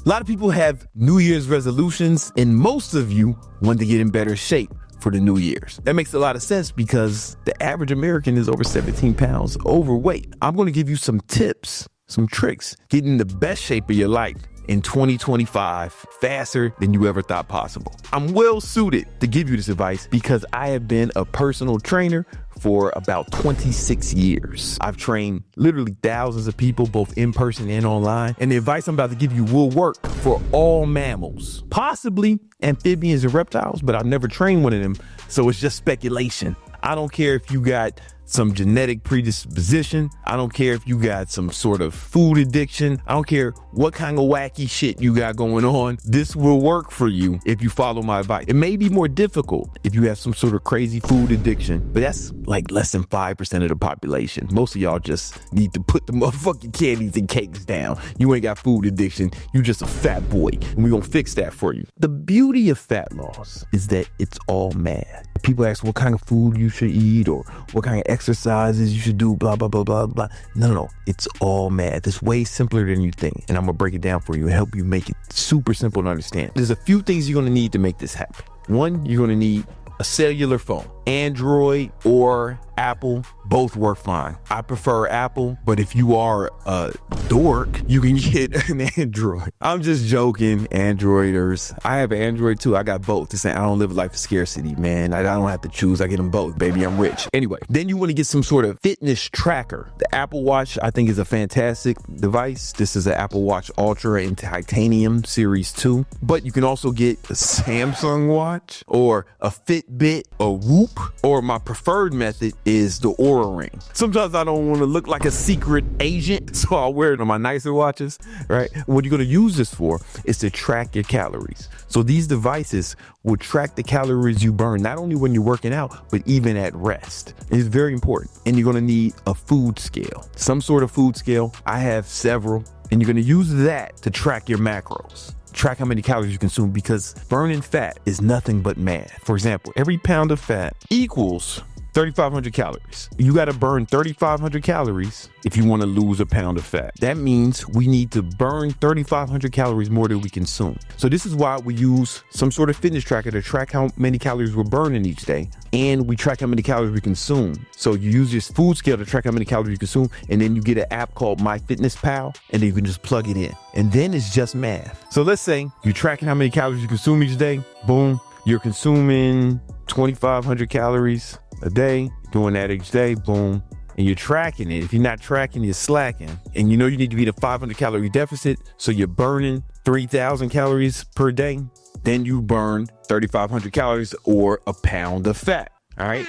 A lot of people have New Year's resolutions, and most of you want to get in better shape for the New Year's. That makes a lot of sense because the average American is over 17 pounds overweight. I'm going to give you some tips, some tricks, getting the best shape of your life in 2025 faster than you ever thought possible. I'm well suited to give you this advice because I have been a personal trainer for about 26 years. I've trained literally thousands of people, both in person and online. And the advice I'm about to give you will work for all mammals, possibly amphibians and reptiles, but I've never trained one of them. So it's just speculation. I don't care if you got some genetic predisposition. I don't care if you got some sort of food addiction. I don't care what kind of wacky shit you got going on. This will work for you if you follow my advice. It may be more difficult if you have some sort of crazy food addiction, but that's like less than 5% of the population. Most of y'all just need to put the motherfucking candies and cakes down. You ain't got food addiction. You just a fat boy, and we're gonna fix that for you. The beauty of fat loss is that it's all math. People ask what kind of food you should eat or what kind of exercises you should do, blah, blah, blah, blah, blah. No. It's all math. It's way simpler than you think. And I'm going to break it down for you and help you make it super simple to understand. There's a few things you're going to need to make this happen. One, you're going to need a cellular phone. Android or Apple, both work fine. I prefer Apple, but if you are a dork, you can get an Android. I'm just joking, Androiders. I have an Android too. I got both. I don't live a life of scarcity, man. I don't have to choose. I get them both, baby. I'm rich. Anyway, then you want to get some sort of fitness tracker. The Apple Watch, I think, is a fantastic device. This is an Apple Watch Ultra in titanium series 2, but you can also get a Samsung watch or a Fitbit, a Whoop, or my preferred method is the Oura Ring. Sometimes I don't want to look like a secret agent, so I'll wear it on my nicer watches, right? What you're going to use this for is to track your calories. So these devices will track the calories you burn, not only when you're working out, but even at rest. It's very important. And you're going to need a food scale, some sort of food scale. I have several, and you're going to use that to track your macros. Track how many calories you consume because burning fat is nothing but math. For example, every pound of fat equals 3,500 calories. You got to burn 3,500 calories if you want to lose a pound of fat. That means we need to burn 3,500 calories more than we consume. So this is why we use some sort of fitness tracker to track how many calories we're burning each day. And we track how many calories we consume. So you use your food scale to track how many calories you consume. And then you get an app called MyFitnessPal, and then you can just plug it in. And then it's just math. So let's say you're tracking how many calories you consume each day. Boom. You're consuming 2,500 calories a day, doing that each day, boom, and you're tracking it. If you're not tracking, you're slacking. And you know you need to be in a 500 calorie deficit, so you're burning 3,000 calories per day. Then you burn 3,500 calories or a pound of fat, all right?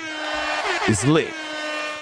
It's lit.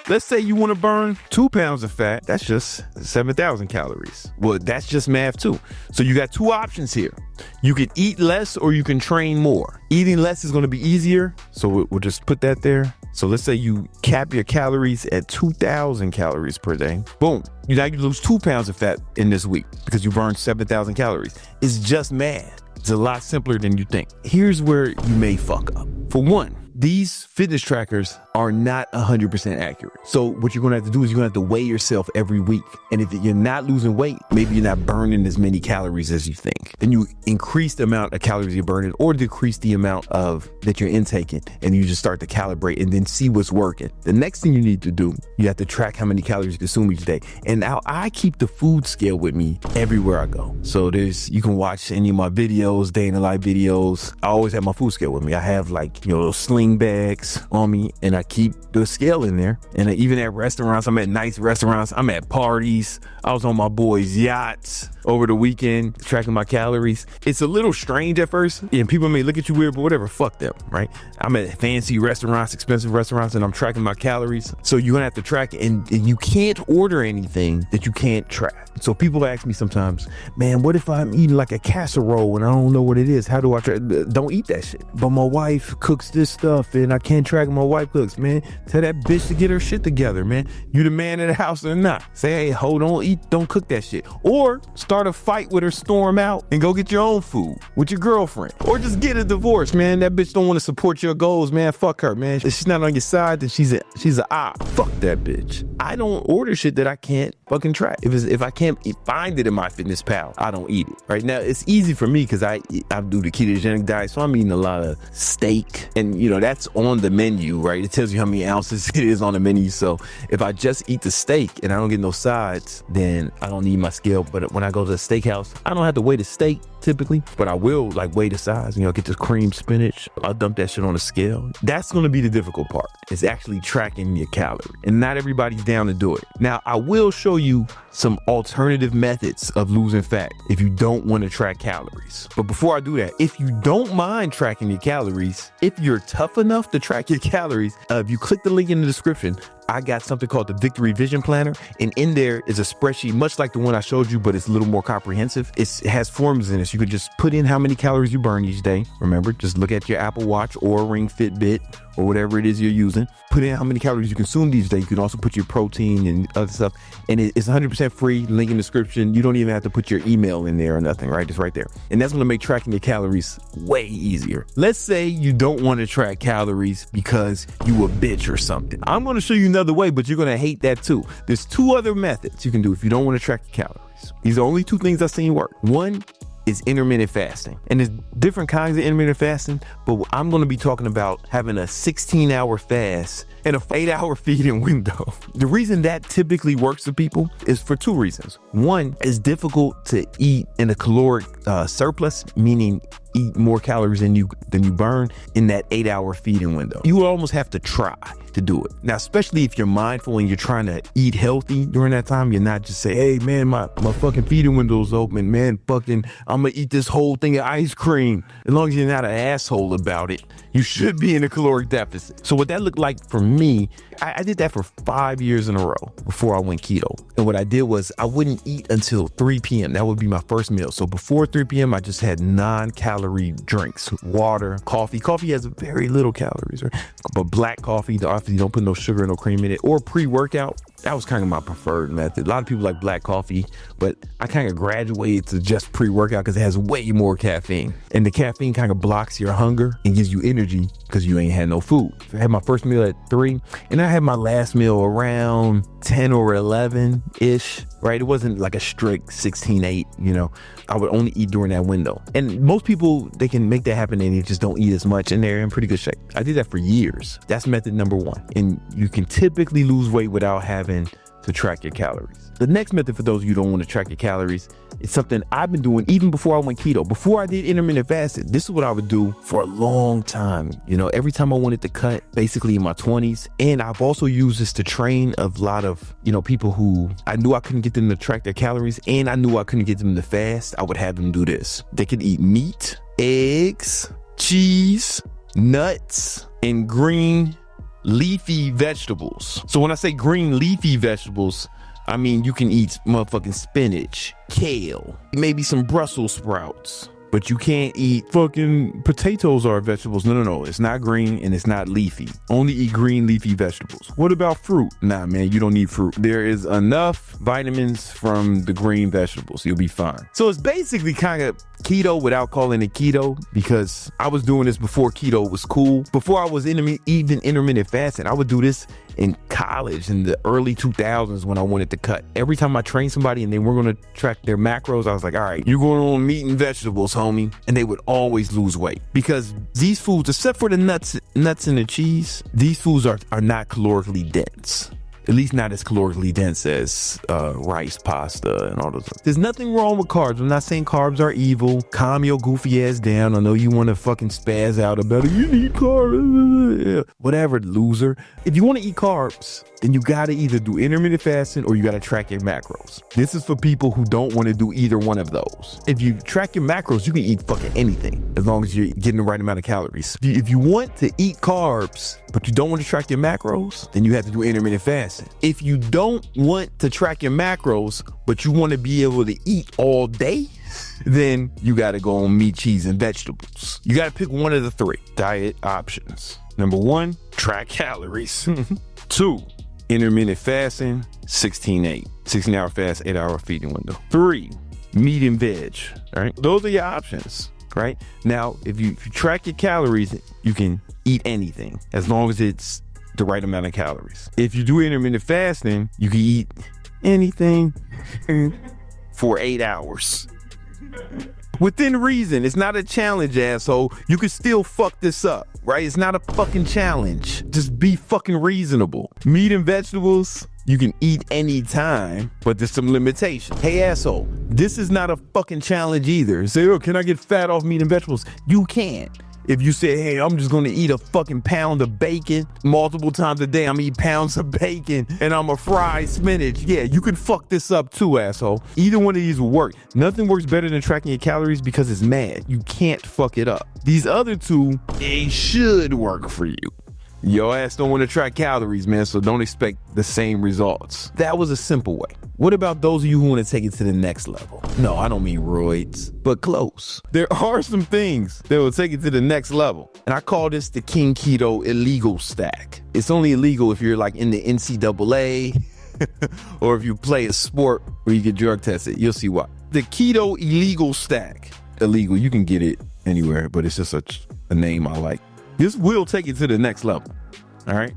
Let's say you want to burn 2 pounds of fat. That's just 7,000 calories. Well, that's just math too. So you got two options here. You can eat less or you can train more. Eating less is going to be easier. So we'll just put that there. So let's say you cap your calories at 2,000 calories per day. Boom. You lose 2 pounds of fat in this week because you burned 7,000 calories. It's just math. It's a lot simpler than you think. Here's where you may fuck up. For one, these fitness trackers are not 100% accurate. So what you're going to have to do is you're going to have to weigh yourself every week. And if you're not losing weight, maybe you're not burning as many calories as you think. Then you increase the amount of calories you're burning or decrease the amount of that you're intaking. And you just start to calibrate and then see what's working. The next thing you need to do, you have to track how many calories you consume each day. And now I keep the food scale with me everywhere I go. So you can watch any of my videos, day in the life videos. I always have my food scale with me. I have sling bags on me and I keep the scale in there. And even at restaurants, I'm at nice restaurants, I'm at parties, I was on my boys' yachts over the weekend tracking my calories. It's a little strange at first and people may look at you weird, but whatever, fuck them, right? I'm at fancy restaurants, expensive restaurants, and I'm tracking my calories. So you're gonna have to track it, and you can't order anything that you can't track. So people ask me sometimes, man, what if I'm eating like a casserole and I don't know what it is? How do I track? Don't eat that shit. But my wife cooks this stuff Finn, I can't track my wife cooks, man. Tell that bitch to get her shit together, man. You the man of the house or not. Say, hey, hold on, don't cook that shit. Or start a fight with her, storm out, and go get your own food with your girlfriend. Or just get a divorce, man. That bitch don't want to support your goals, man. Fuck her, man. If she's not on your side, then she's a op. Fuck that bitch. I don't order shit that I can't fucking track. If I can't find it in MyFitnessPal, I don't eat it. Right now, it's easy for me because I do the ketogenic diet, so I'm eating a lot of steak, and you know that's on the menu, right? It tells you how many ounces it is on the menu. So if I just eat the steak and I don't get no sides, then I don't need my scale. But when I go to the steakhouse, I don't have to weigh the steak typically, but I will like weigh the size, you know, get this cream spinach. I'll dump that shit on the scale. That's going to be the difficult part. It's actually tracking your calories, and not everybody's down to do it. Now, I will show you some alternative methods of losing fat if you don't want to track calories. But before I do that, if you don't mind tracking your calories, if you're tough enough to track your calories, if you click the link in the description, I got something called the Victory Vision Planner, and in there is a spreadsheet much like the one I showed you, but it's a little more comprehensive. It has forms in it, so you could just put in how many calories you burn each day. Remember, just look at your Apple Watch or Ring Fitbit or whatever it is you're using. Put in how many calories you consume each day. You can also put your protein and other stuff, and it's 100% free. Link in the description. You don't even have to put your email in there or nothing, right? It's right there, and that's going to make tracking your calories way easier. Let's say you don't want to track calories because you a bitch or something. I'm going to show you another way, but you're going to hate that too. There's two other methods you can do if you don't want to track your calories. These are only two things I've seen work. One is intermittent fasting, and there's different kinds of intermittent fasting, but I'm going to be talking about having a 16-hour fast and a 8-hour feeding window. The reason that typically works for people is for two reasons. One, it's difficult to eat in a caloric surplus, meaning eat more calories than you burn in that 8-hour feeding window. You will almost have to try to do it. Now, especially if you're mindful and you're trying to eat healthy during that time, you're not just say, hey man, my fucking feeding window's open, man, fucking, I'm gonna eat this whole thing of ice cream. As long as you're not an asshole about it, you should be in a caloric deficit. So what that looked like for me, I did that for 5 years in a row before I went keto. And what I did was I wouldn't eat until 3 p.m. That would be my first meal. So before 3 p.m., I just had non-calorie drinks, water, coffee. Coffee has very little calories, right? But black coffee, you don't put no sugar, no cream in it, or pre-workout. That was kind of my preferred method. A lot of people like black coffee, but I kind of graduated to just pre-workout because it has way more caffeine. And the caffeine kind of blocks your hunger and gives you energy because you ain't had no food. So I had my first meal at 3, and I had my last meal around 10 or 11-ish, right? It wasn't like a strict 16-8, you know. I would only eat during that window. And most people, they can make that happen and they just don't eat as much, and they're in pretty good shape. I did that for years. That's method number 1. And you can typically lose weight without having to track your calories. The next method, for those of you who don't want to track your calories, is something I've been doing even before I went keto. Before I did intermittent fasting, this is what I would do for a long time. You know, every time I wanted to cut, basically in my 20s. And I've also used this to train a lot of, you know, people who I knew I couldn't get them to track their calories, and I knew I couldn't get them to fast. I would have them do this. They could eat meat, eggs, cheese, nuts, and green leafy vegetables. So when I say green leafy vegetables, I mean you can eat motherfucking spinach, kale, maybe some Brussels sprouts, but you can't eat fucking potatoes or vegetables. No. It's not green and it's not leafy. Only eat green leafy vegetables. What about fruit? Nah, man, you don't need fruit. There is enough vitamins from the green vegetables. You'll be fine. So it's basically kind of keto without calling it keto, because I was doing this before keto was cool. Before I was even intermittent fasting, I would do this in college in the early 2000s when I wanted to cut. Every time I trained somebody and they weren't going to track their macros, I was like, all right, you're going on meat and vegetables, homie. And they would always lose weight, because these foods, except for the nuts and the cheese, these foods are not calorically dense. At least not as calorically dense as rice, pasta, and all those things. There's nothing wrong with carbs. I'm not saying carbs are evil. Calm your goofy ass down. I know you want to fucking spaz out about it. You need carbs. Whatever, loser. If you want to eat carbs, then you got to either do intermittent fasting or you got to track your macros. This is for people who don't want to do either one of those. If you track your macros, you can eat fucking anything as long as you're getting the right amount of calories. If you want to eat carbs, but you don't want to track your macros, then you have to do intermittent fasting. If you don't want to track your macros, but you want to be able to eat all day, then you got to go on meat, cheese, and vegetables. You got to pick one of the three diet options. Number 1, track calories. 2, intermittent fasting, 16-8. 16-hour fast, 8-hour feeding window. 3, meat and veg. All right. Those are your options, right? Now, if you track your calories, you can eat anything as long as it's the right amount of calories. If you do intermittent fasting, you can eat anything for 8 hours. Within reason. It's not a challenge, asshole. You can still fuck this up, right? It's not a fucking challenge. Just be fucking reasonable. Meat and vegetables, you can eat anytime, but there's some limitation. Hey, asshole, this is not a fucking challenge either. Say, oh, can I get fat off meat and vegetables? You can't. If you say, hey, I'm just gonna eat a fucking pound of bacon multiple times a day, I'm eating pounds of bacon and I'm a fry spinach. Yeah, you can fuck this up too, asshole. Either one of these will work. Nothing works better than tracking your calories because it's mad. You can't fuck it up. These other two, they should work for you. Your ass don't want to track calories, man, so don't expect the same results. That was a simple way. What about those of you who want to take it to the next level? No, I don't mean roids, but close. There are some things that will take it to the next level. And I call this the King Keto illegal stack. It's only illegal if you're like in the NCAA or if you play a sport where you get drug tested. You'll see why. The Keto illegal stack. Illegal, you can get it anywhere, but it's just a name I like. This will take it to the next level, all right?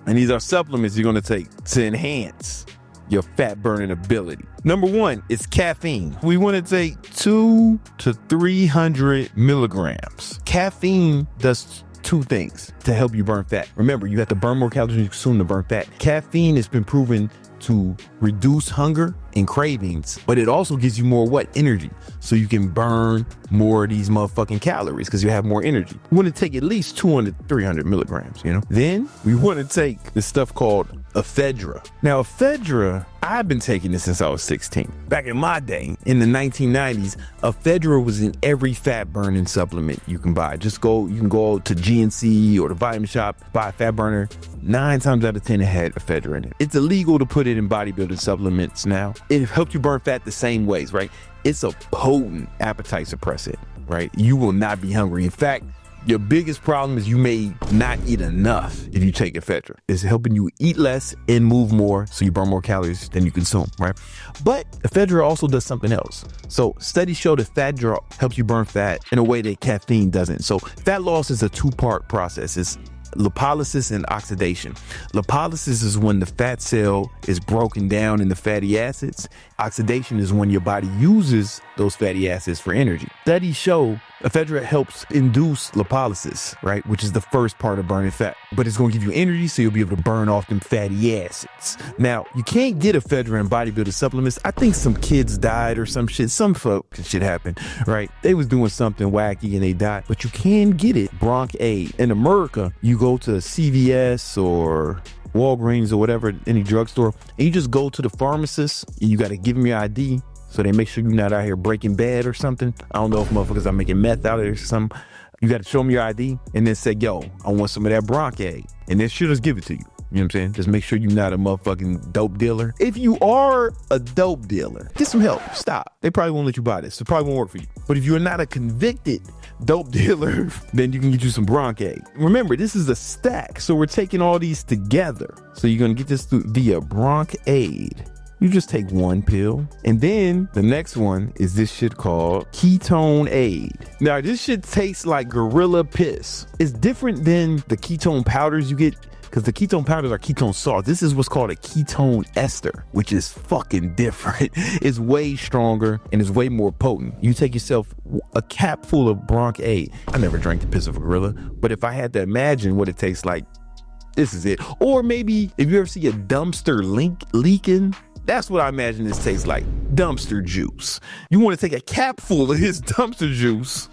And these are supplements you're gonna take to enhance your fat burning ability. Number 1 is caffeine. We wanna take 200 to 300 milligrams. Caffeine does 2 things to help you burn fat. Remember, you have to burn more calories than you consume to burn fat. Caffeine has been proven to reduce hunger and cravings, but it also gives you more energy, so you can burn more of these motherfucking calories because you have more energy. We want to take at least 200 300 milligrams, you know. Then we want to take this stuff called ephedra. Now, ephedra, I've been taking this since I was 16. Back in my day, in the 1990s, ephedra was in every fat burning supplement you can buy. You can go to GNC or the Vitamin Shop, buy a fat burner. 9 times out of 10, it had ephedra in it. It's illegal to put it in bodybuilding supplements now. It helps you burn fat the same ways, right? It's a potent appetite suppressant, right? You will not be hungry. In fact, your biggest problem is you may not eat enough if you take ephedra. It's helping you eat less and move more, so you burn more calories than you consume, right? But ephedra also does something else. So studies show that ephedra helps you burn fat in a way that caffeine doesn't. So fat loss is a 2-part process. It's lipolysis and oxidation. Lipolysis is when the fat cell is broken down into fatty acids. Oxidation is when your body uses those fatty acids for energy. Studies show ephedra helps induce lipolysis, right? Which is the first part of burning fat. But it's going to give you energy, so you'll be able to burn off them fatty acids. Now, you can't get ephedra in bodybuilder supplements. I think some kids died or some shit. Some fucking shit happened, right? They was doing something wacky and they died. But you can get it, Bronc Aid. In America, you go to CVS or Walgreens or whatever, any drugstore, and you just go to the pharmacist and you got to give them your ID. So they make sure you're not out here breaking bad or something. I don't know if motherfuckers are making meth out of it or something. You got to show them your ID and then say, yo, I want some of that Bronc Aid. And then she'll just give it to you. You know what I'm saying? Just make sure you're not a motherfucking dope dealer. If you are a dope dealer, get some help. Stop. They probably won't let you buy this. It probably won't work for you. But if you're not a convicted dope dealer, then you can get you some Bronc Aid. Remember, this is a stack. So we're taking all these together. So you're going to get this via Bronc Aid. You just take 1 pill. And then the next one is this shit called Ketone Aid. Now, this shit tastes like gorilla piss. It's different than the ketone powders you get, because the ketone powders are ketone salt. This is what's called a ketone ester, which is fucking different. It's way stronger and it's way more potent. You take yourself a cap full of Bronc Aid. I never drank the piss of a gorilla, but if I had to imagine what it tastes like, this is it. Or maybe if you ever see a dumpster leaking, that's what I imagine this tastes like. Dumpster juice. You want to take a capful of his dumpster juice,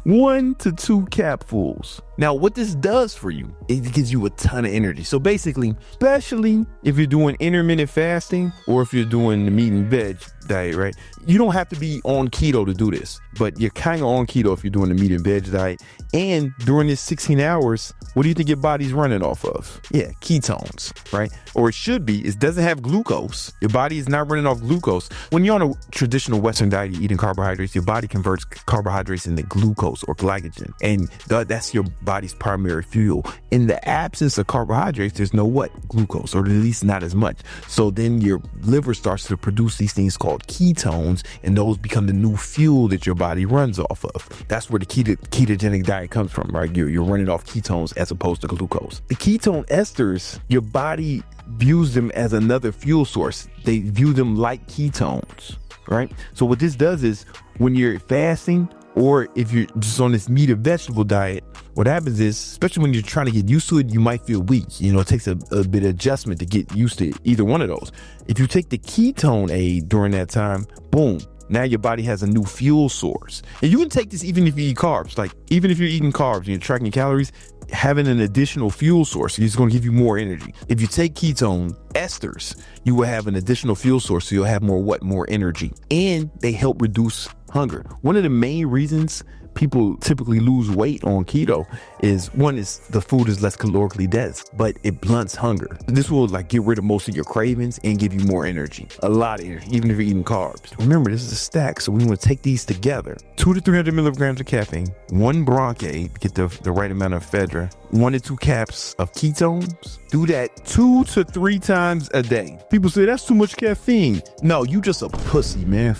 1 to 2 capfuls. Now, what this does for you, it gives you a ton of energy. So basically, especially if you're doing intermittent fasting or if you're doing the meat and veg, diet, right? You don't have to be on keto to do this, but you're kind of on keto if you're doing the meat and veg diet. And during this 16 hours, what do you think your body's running off of? Yeah, ketones, right? Or it should be. It doesn't have glucose. Your body is not running off glucose. When you're on a traditional Western diet, you're eating carbohydrates, your body converts carbohydrates into glucose or glycogen. And that's your body's primary fuel. In the absence of carbohydrates, there's no what? Glucose, or at least not as much. So then your liver starts to produce these things called ketones, and those become the new fuel that your body runs off of. That's where the ketogenic diet comes from, right? You're running off ketones as opposed to glucose. The ketone esters, your body views them as another fuel source. They view them like ketones, right? So what this does is when you're fasting, or if you're just on this meat or vegetable diet, what happens is, especially when you're trying to get used to it, you might feel weak. You know, it takes a bit of adjustment to get used to either one of those. If you take the ketone aid during that time, boom, now your body has a new fuel source. And you can take this even if you eat carbs. Like, even if you're eating carbs and you're tracking your calories, having an additional fuel source is going to give you more energy. If you take ketone esters, you will have an additional fuel source, so you'll have more energy. And they help reduce hunger. One of the main reasons people typically lose weight on keto is, one is the food is less calorically dense, but it blunts hunger. This will like get rid of most of your cravings and give you more energy, a lot of energy, even if you're eating carbs. Remember, this is a stack, so we want to take these together. 200 to 300 milligrams of caffeine, 1 Broncaid, get the right amount of ephedra, 1 to 2 caps of ketones. Do that 2 to 3 times a day. People say that's too much caffeine. No, you just a pussy, man.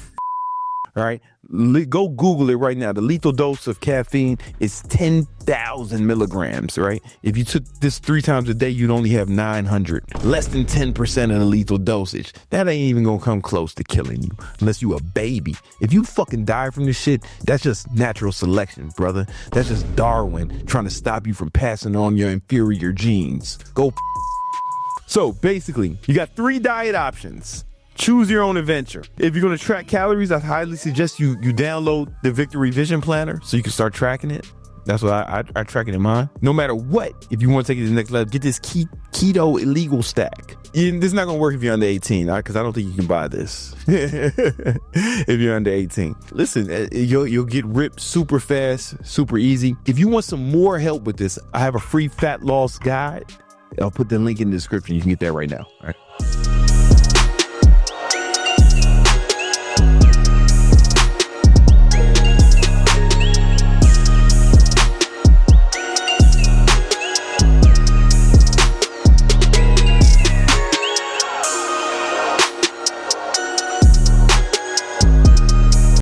All right, go Google it right now. The lethal dose of caffeine is 10,000 milligrams, right? If you took this 3 times a day, you'd only have 900, less than 10% of the lethal dosage. That ain't even gonna come close to killing you unless you a baby. If you fucking die from this shit, that's just natural selection, brother. That's just Darwin trying to stop you from passing on your inferior genes. Go. So basically, you got 3 diet options. Choose your own adventure. If you're going to track calories, I highly suggest you download the Victory Vision Planner so you can start tracking it. That's what I track it in mine. No matter what, if you want to take it to the next level, get this keto illegal stack. This is not going to work if you're under 18, because I don't think you can buy this if you're under 18. Listen, you'll get ripped super fast, super easy. If you want some more help with this, I have a free fat loss guide. I'll put the link in the description. You can get that right now. All right.